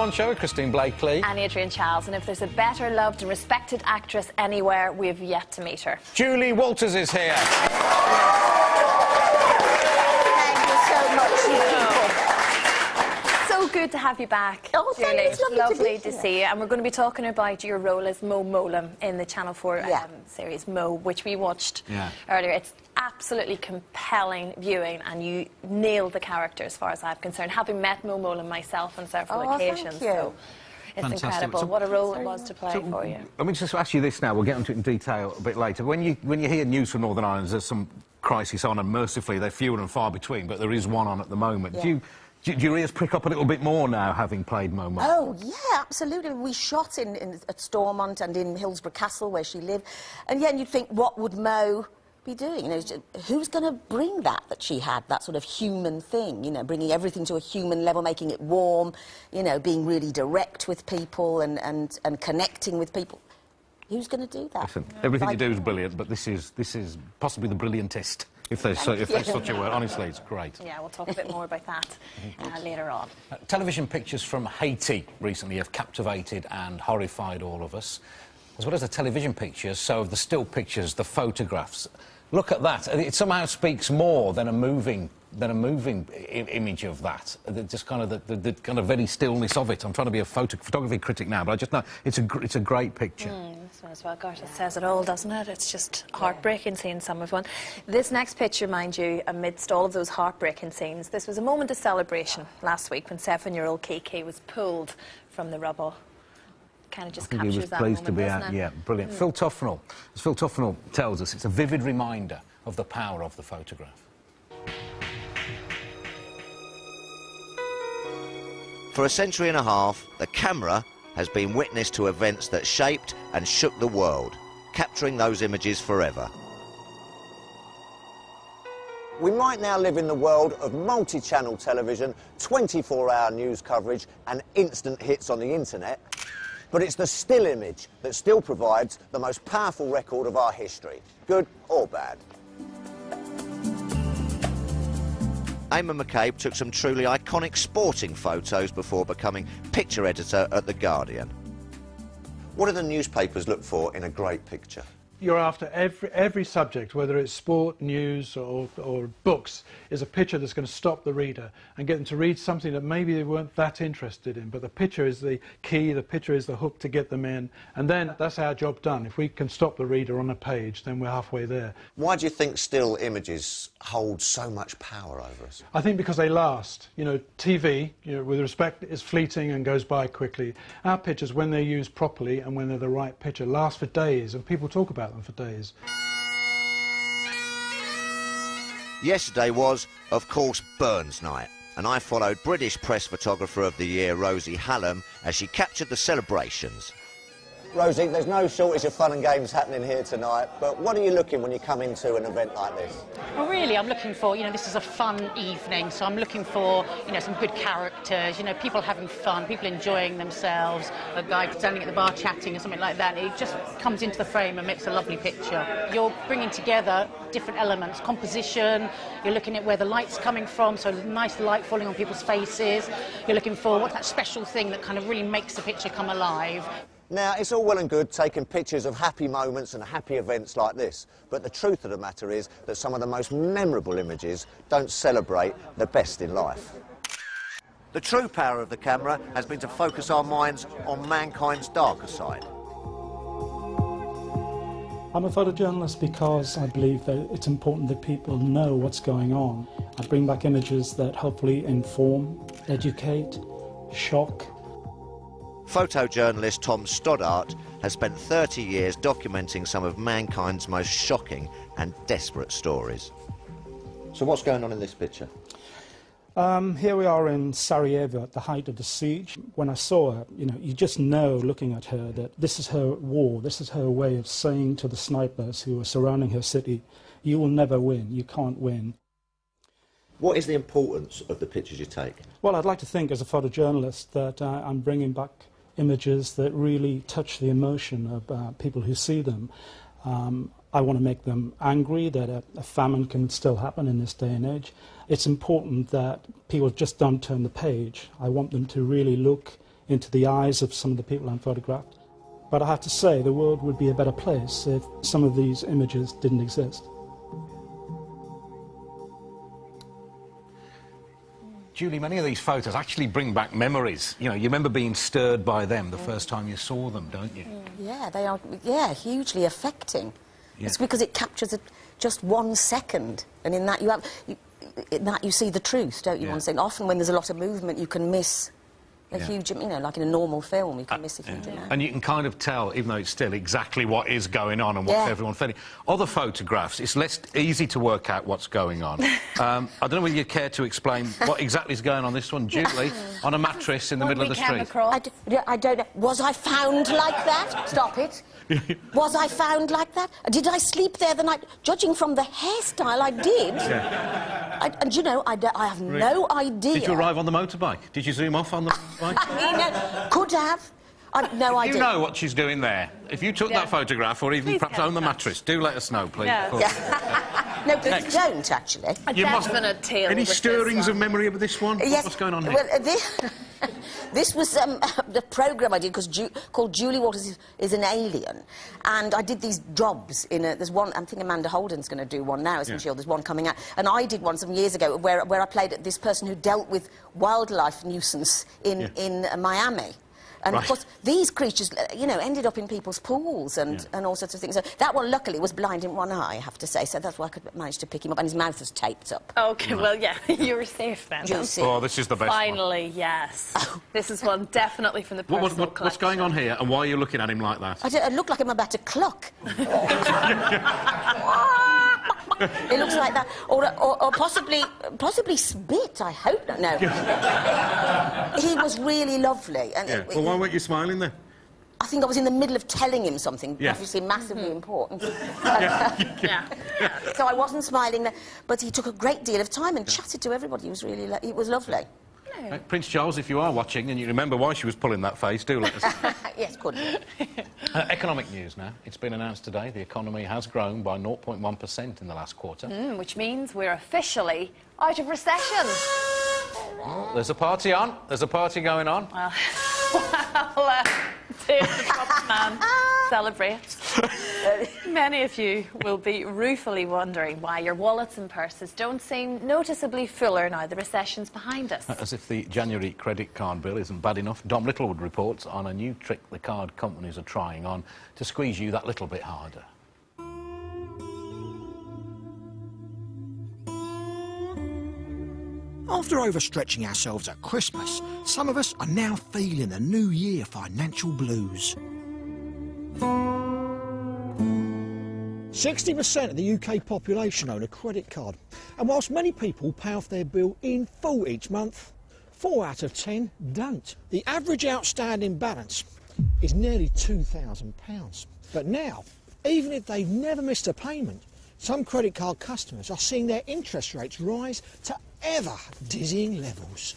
PT1 show with Christine Blakely and Adrian Charles, and if there's a better loved and respected actress anywhere, we've yet to meet her. Julie Walters is here. Thank you so much, you people. So good to have you back, Oh, thank Julie. you. It's lovely to see you. And we're going to be talking about your role as Mo Molam in the Channel 4 Yeah. series Mo, which we watched earlier. It's absolutely compelling viewing, and you nailed the character as far as I'm concerned, having met Mo Molam myself on several occasions. Thank you. So it's Fantastic. incredible. So, what a role it was to play for you. Let me just ask you this now. We'll get into it in detail a bit later. When you hear news from Northern Ireland, there's some crisis on, and mercifully they're fewer and far between, but there is one on at the moment. Yeah. Do your ears prick up a little bit more now, having played Mo Molam? Oh, yeah, absolutely. We shot at Stormont and in Hillsborough Castle, where she lived. And yeah, you'd think, what would Mo be doing? You know, who's going to bring that she had, that sort of human thing, you know, bringing everything to a human level, making it warm, you know, being really direct with people and connecting with people. Who's going to do that? Listen, everything you do is brilliant, but this is possibly the brilliantest, if there's such a word. Honestly, it's great. Yeah, we'll talk a bit more about that later on. Television pictures from Haiti recently have captivated and horrified all of us. As well as the television pictures, so the still pictures, the photographs. Look at that. It somehow speaks more than a moving image of that. Just kind of the kind of very stillness of it. I'm trying to be a photography critic now, but I just know it's a great picture. This one as well. Gosh, it says it all, doesn't it? It's just heartbreaking seeing some of one. This next picture, mind you, amidst all of those heartbreaking scenes, this was a moment of celebration last week when 7-year-old Kiki was pulled from the rubble. Kind of just captures he was that pleased moment, to be doesn't out. it? Yeah, brilliant. Phil Tufnell, as Phil Tufnell tells us, it's a vivid reminder of the power of the photograph. For a century and a half, the camera has been witness to events that shaped and shook the world, capturing those images forever. We might now live in the world of multi-channel television, 24-hour news coverage and instant hits on the internet, but it's the still image that still provides the most powerful record of our history, good or bad. Eamon McCabe took some truly iconic sporting photos before becoming picture editor at The Guardian. What do the newspapers look for in a great picture? You're after every subject, whether it's sport, news or books, is a picture that's going to stop the reader and get them to read something that maybe they weren't that interested in. But the picture is the key, the picture is the hook to get them in, and then that's our job done. If we can stop the reader on a page, then we're halfway there. Why do you think still images hold so much power over us? I think because they last. You know, TV, with respect, is fleeting and goes by quickly. Our pictures, when they're used properly and when they're the right picture, last for days, and people talk about them for days. Yesterday was, of course, Burns Night, and I followed British Press Photographer of the Year Rosie Hallam as she captured the celebrations. Rosie, there's no shortage of fun and games happening here tonight, but what are you looking when you come into an event like this? Well, really, I'm looking for, this is a fun evening, so I'm looking for, some good characters, people having fun, people enjoying themselves, a guy standing at the bar chatting or something like that. It just comes into the frame and makes a lovely picture. You're bringing together different elements, composition, you're looking at where the light's coming from, so nice light falling on people's faces. You're looking for what's that special thing that kind of really makes the picture come alive. Now, it's all well and good taking pictures of happy moments and happy events like this, but the truth of the matter is that some of the most memorable images don't celebrate the best in life. The true power of the camera has been to focus our minds on mankind's darker side. I'm a photojournalist because I believe that it's important that people know what's going on. I bring back images that hopefully inform, educate, shock. Photojournalist Tom Stoddart has spent 30 years documenting some of mankind's most shocking and desperate stories. So what's going on in this picture? Here we are in Sarajevo at the height of the siege. When I saw her, you just know, looking at her, that this is her war, this is her way of saying to the snipers who are surrounding her city, you will never win, you can't win. What is the importance of the pictures you take? Well, I'd like to think as a photojournalist that I'm bringing back images that really touch the emotion of people who see them. I want to make them angry that a famine can still happen in this day and age. It's important that people just don't turn the page. I want them to really look into the eyes of some of the people I'm photographed. But I have to say, the world would be a better place if some of these images didn't exist. Julie, many of these photos actually bring back memories. You know, you remember being stirred by them the first time you saw them, don't you? Yeah, they are, hugely affecting. Yeah. It's because it captures just 1 second, and in that you see the truth, don't you? Yeah. 1 second. Often when there's a lot of movement, you can miss a huge, you know, like in a normal film, you can miss a huge amount. And you can kind of tell, even though it's still, exactly what is going on and what's everyone feeling. Other photographs, it's less easy to work out what's going on. I don't know whether you care to explain what exactly is going on this one. Julie, on a mattress in the middle of the street. I don't know. Was I found like that? Stop it. Was I found like that? Did I sleep there the night? Judging from the hairstyle, I did. Yeah. And, you know, I have no idea. Did you arrive on the motorbike? Did you zoom off on the motorbike? Could have. No idea. You know what she's doing there. If you took that photograph, or even perhaps own the mattress, do let us know, please. No, but don't, actually. A definite tale. Any with stirrings this of memory of this one? Yes. What's going on here? Well, this was the programme I did called Julie Waters is an Alien, and I did these jobs in there's one, I think Amanda Holden's going to do one now, isn't she? Or there's one coming out, and I did one some years ago where I played this person who dealt with wildlife nuisance in Miami. And, of course, these creatures, you know, ended up in people's pools and all sorts of things. So that one, luckily, was blind in one eye, I have to say, so that's why I could manage to pick him up, and his mouth was taped up. OK, well, yeah, you were safe then. Oh, this is the best Finally, yes. This is one definitely from the personal collection. What's going on here, and why are you looking at him like that? I look like I'm about to cluck. It looks like that, or possibly spit. I hope not. No, he was really lovely. And well, why weren't you smiling then? I think I was in the middle of telling him something, obviously massively important. So I wasn't smiling there, but he took a great deal of time and chatted to everybody. He was really, it was lovely. Prince Charles, if you are watching and you remember why she was pulling that face, do let us know. Yes, could. Economic news now. It's been announced today the economy has grown by 0.1% in the last quarter. Which means we're officially out of recession. Oh, there's a party on. There's a party going on. Well, tears the top man celebrate. Many of you will be ruefully wondering why your wallets and purses don't seem noticeably fuller now the recession's behind us. As if the January credit card bill isn't bad enough, Dom Littlewood reports on a new trick the card companies are trying on to squeeze you that little bit harder. After overstretching ourselves at Christmas, some of us are now feeling the New Year financial blues. 60% of the UK population own a credit card, and whilst many people pay off their bill in full each month, 4 out of 10 don't. The average outstanding balance is nearly £2,000. But now, even if they've never missed a payment, some credit card customers are seeing their interest rates rise to ever dizzying levels.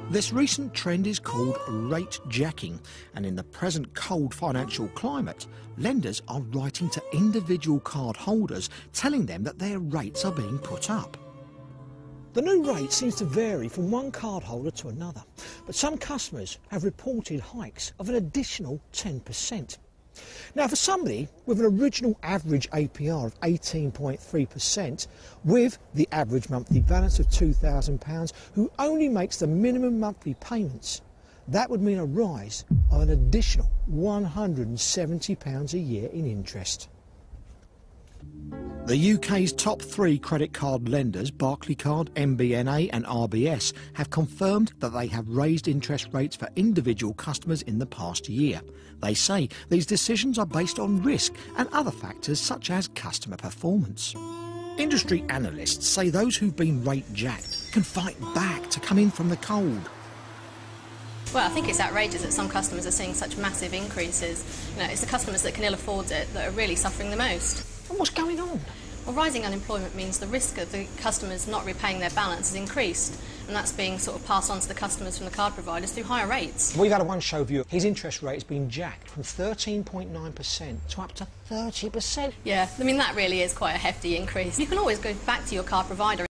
This recent trend is called rate jacking, and in the present cold financial climate, lenders are writing to individual card holders telling them that their rates are being put up. The new rate seems to vary from one card holder to another, but some customers have reported hikes of an additional 10%. Now, for somebody with an original average APR of 18.3%, with the average monthly balance of £2,000, who only makes the minimum monthly payments, that would mean a rise of an additional £170 a year in interest. The UK's top 3 credit card lenders, Barclaycard, MBNA and RBS, have confirmed that they have raised interest rates for individual customers in the past year. They say these decisions are based on risk and other factors such as customer performance. Industry analysts say those who've been rate jacked can fight back to come in from the cold. Well, I think it's outrageous that some customers are seeing such massive increases. You know, it's the customers that can ill afford it that are really suffering the most. And what's going on? Well, rising unemployment means the risk of the customers not repaying their balance has increased, and that's being sort of passed on to the customers from the card providers through higher rates. We've had a one-show view. His interest rate has been jacked from 13.9% to up to 30%. Yeah, I mean, that really is quite a hefty increase. You can always go back to your card provider